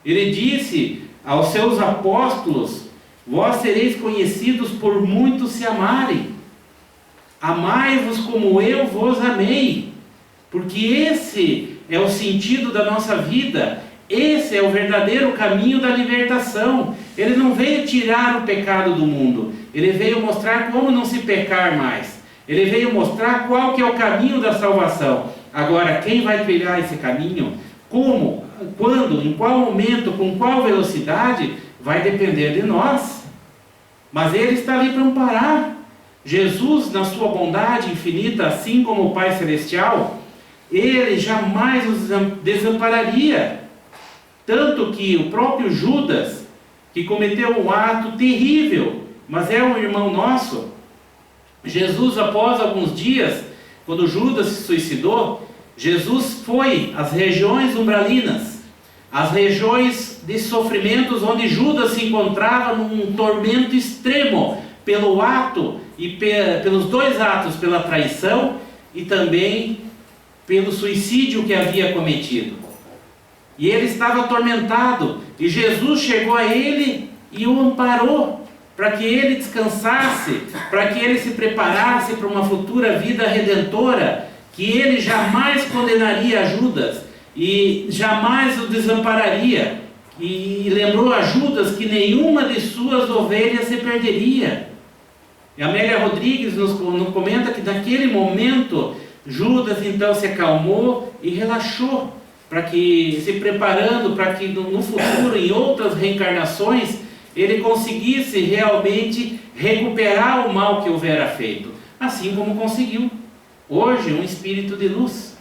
Speaker 1: Ele disse aos seus apóstolos: vós sereis conhecidos por muitos se amarem. Amai-vos como eu vos amei. Porque esse é o sentido da nossa vida. Esse é o verdadeiro caminho da libertação. Ele não veio tirar o pecado do mundo. Ele veio mostrar como não se pecar mais. Ele veio mostrar qual que é o caminho da salvação. Agora, quem vai trilhar esse caminho? Como? Quando? Em qual momento? Com qual velocidade? Vai depender de nós. Mas Ele está ali para amparar. Jesus, na sua bondade infinita, assim como o Pai Celestial, Ele jamais os desampararia. Tanto que o próprio Judas, que cometeu um ato terrível, mas é um irmão nosso, Jesus, após alguns dias, quando Judas se suicidou, Jesus foi às regiões umbralinas, às regiões de sofrimentos onde Judas se encontrava num tormento extremo, pelo ato e pelos 2 atos, pela traição e também pelo suicídio que havia cometido. E ele estava atormentado, e Jesus chegou a ele e o amparou, para que ele descansasse, para que ele se preparasse para uma futura vida redentora, que ele jamais condenaria Judas, e jamais o desampararia, e lembrou a Judas que nenhuma de suas ovelhas se perderia. E Amélia Rodrigues nos comenta que naquele momento, Judas então se acalmou e relaxou, para que, se preparando para que no futuro, em outras reencarnações, ele conseguisse realmente recuperar o mal que houvera feito, assim como conseguiu hoje um espírito de luz.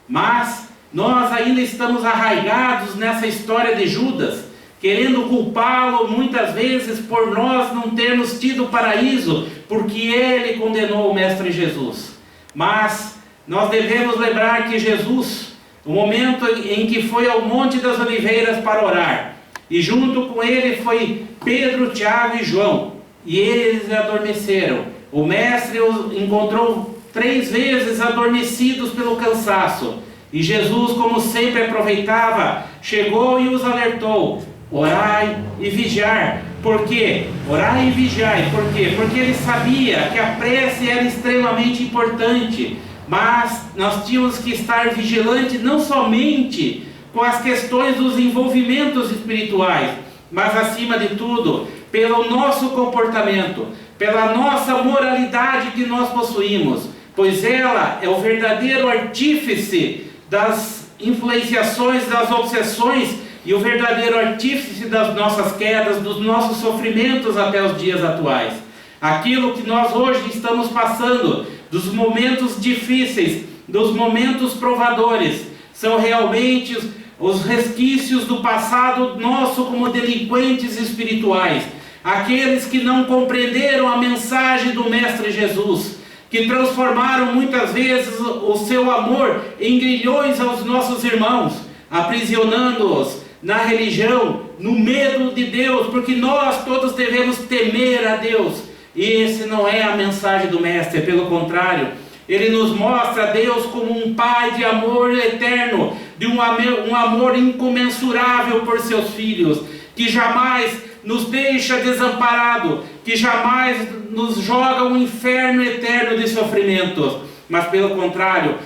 Speaker 1: Mas nós ainda estamos arraigados nessa história de Judas, querendo culpá-lo muitas vezes por nós não termos tido paraíso, porque ele condenou o Mestre Jesus. Mas nós devemos lembrar que Jesus, o momento em que foi ao Monte das Oliveiras para orar, e junto com ele foi Pedro, Tiago e João, e eles adormeceram. O Mestre os encontrou 3 vezes adormecidos pelo cansaço, e Jesus, como sempre aproveitava, chegou e os alertou: orai e vigiai. Por quê? Orai e vigiai. Por quê? Porque ele sabia que a prece era extremamente importante, mas nós tínhamos que estar vigilantes não somente com as questões dos envolvimentos espirituais, mas acima de tudo, pelo nosso comportamento, pela nossa moralidade que nós possuímos, pois ela é o verdadeiro artífice das influenciações, das obsessões, e o verdadeiro artífice das nossas quedas, dos nossos sofrimentos até os dias atuais. Aquilo que nós hoje estamos passando, dos momentos difíceis, dos momentos provadores, são realmente os resquícios do passado nosso como delinquentes espirituais. Aqueles que não compreenderam a mensagem do Mestre Jesus, que transformaram muitas vezes o seu amor em grilhões aos nossos irmãos, aprisionando-os na religião, no medo de Deus, porque nós todos devemos temer a Deus. E esse não é a mensagem do Mestre, pelo contrário, ele nos mostra Deus como um Pai de amor eterno, de um amor incomensurável por seus filhos, que jamais nos deixa desamparado, que jamais nos joga um inferno eterno de sofrimentos, mas pelo contrário,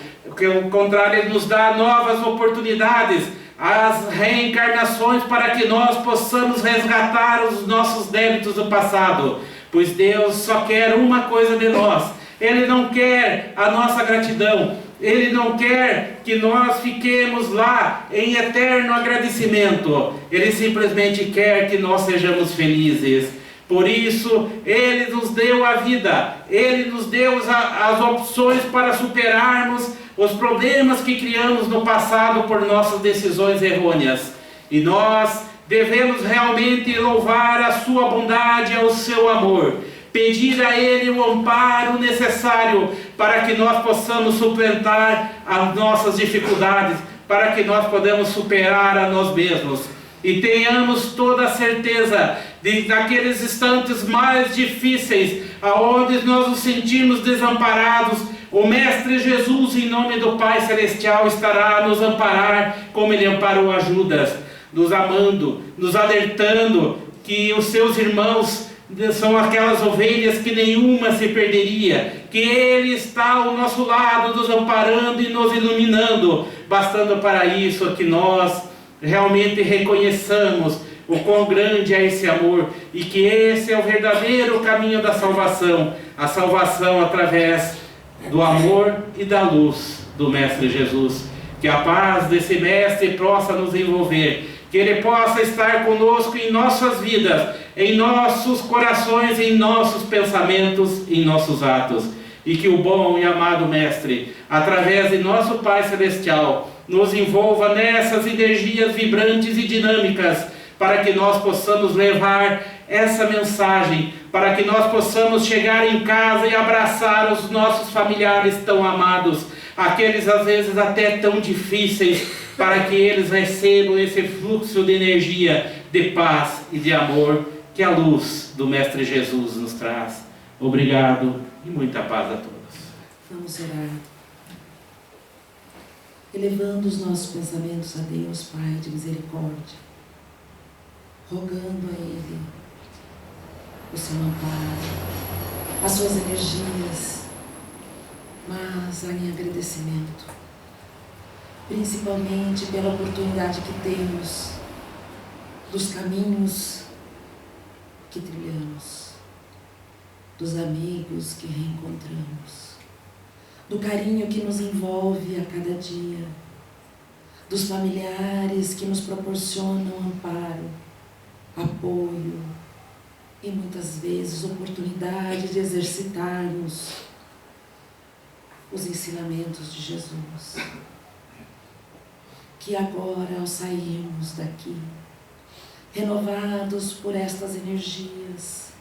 Speaker 1: ele nos dá novas oportunidades, as reencarnações para que nós possamos resgatar os nossos débitos do passado, pois Deus só quer uma coisa de nós. Ele não quer a nossa gratidão, Ele não quer que nós fiquemos lá em eterno agradecimento, Ele simplesmente quer que nós sejamos felizes. Por isso, Ele nos deu a vida, Ele nos deu as opções para superarmos os problemas que criamos no passado por nossas decisões errôneas. E nós devemos realmente louvar a sua bondade e o seu amor, pedir a Ele o amparo necessário para que nós possamos suplantar as nossas dificuldades, para que nós podamos superar a nós mesmos. E tenhamos toda a certeza de naqueles instantes mais difíceis, aonde nós nos sentimos desamparados, o Mestre Jesus, em nome do Pai Celestial, estará a nos amparar, como Ele amparou a Judas, nos amando, nos alertando que os seus irmãos são aquelas ovelhas que nenhuma se perderia, que Ele está ao nosso lado, nos amparando e nos iluminando, bastando para isso que nós realmente reconheçamos o quão grande é esse amor, e que esse é o verdadeiro caminho da salvação, a salvação através do amor e da luz do Mestre Jesus. Que a paz desse Mestre possa nos envolver, que Ele possa estar conosco em nossas vidas, em nossos corações, em nossos pensamentos, em nossos atos, e que o bom e amado Mestre, através de nosso Pai Celestial, nos envolva nessas energias vibrantes e dinâmicas, para que nós possamos levar essa mensagem, para que nós possamos chegar em casa e abraçar os nossos familiares tão amados, aqueles às vezes até tão difíceis, para que eles recebam esse fluxo de energia, de paz e de amor que a luz do Mestre Jesus nos traz. Obrigado e muita paz a todos.
Speaker 2: Vamos orar. Elevando os nossos pensamentos a Deus, Pai de misericórdia, rogando a Ele o seu amparo, as suas energias, mas em agradecimento, principalmente pela oportunidade que temos dos caminhos que trilhamos, dos amigos que reencontramos, do carinho que nos envolve a cada dia, dos familiares que nos proporcionam amparo, apoio e muitas vezes oportunidade de exercitarmos os ensinamentos de Jesus. Que agora, ao sairmos daqui, renovados por estas energias,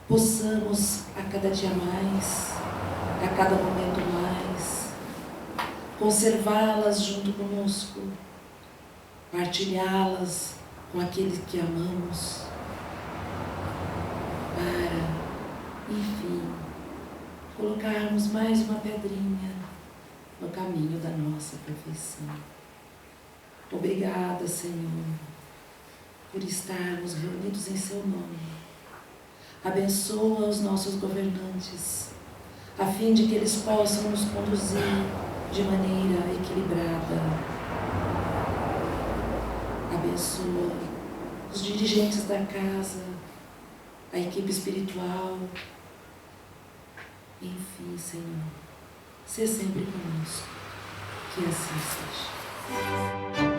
Speaker 2: possamos a cada dia mais, a cada momento mais, conservá-las junto conosco, partilhá-las com aqueles que amamos, para, enfim, colocarmos mais uma pedrinha no caminho da nossa perfeição. Obrigada, Senhor, por estarmos reunidos em Seu nome. Abençoa os nossos governantes, a fim de que eles possam nos conduzir de maneira equilibrada. Abençoa os dirigentes da casa, a equipe espiritual. Enfim, Senhor, seja sempre conosco. Que assim seja.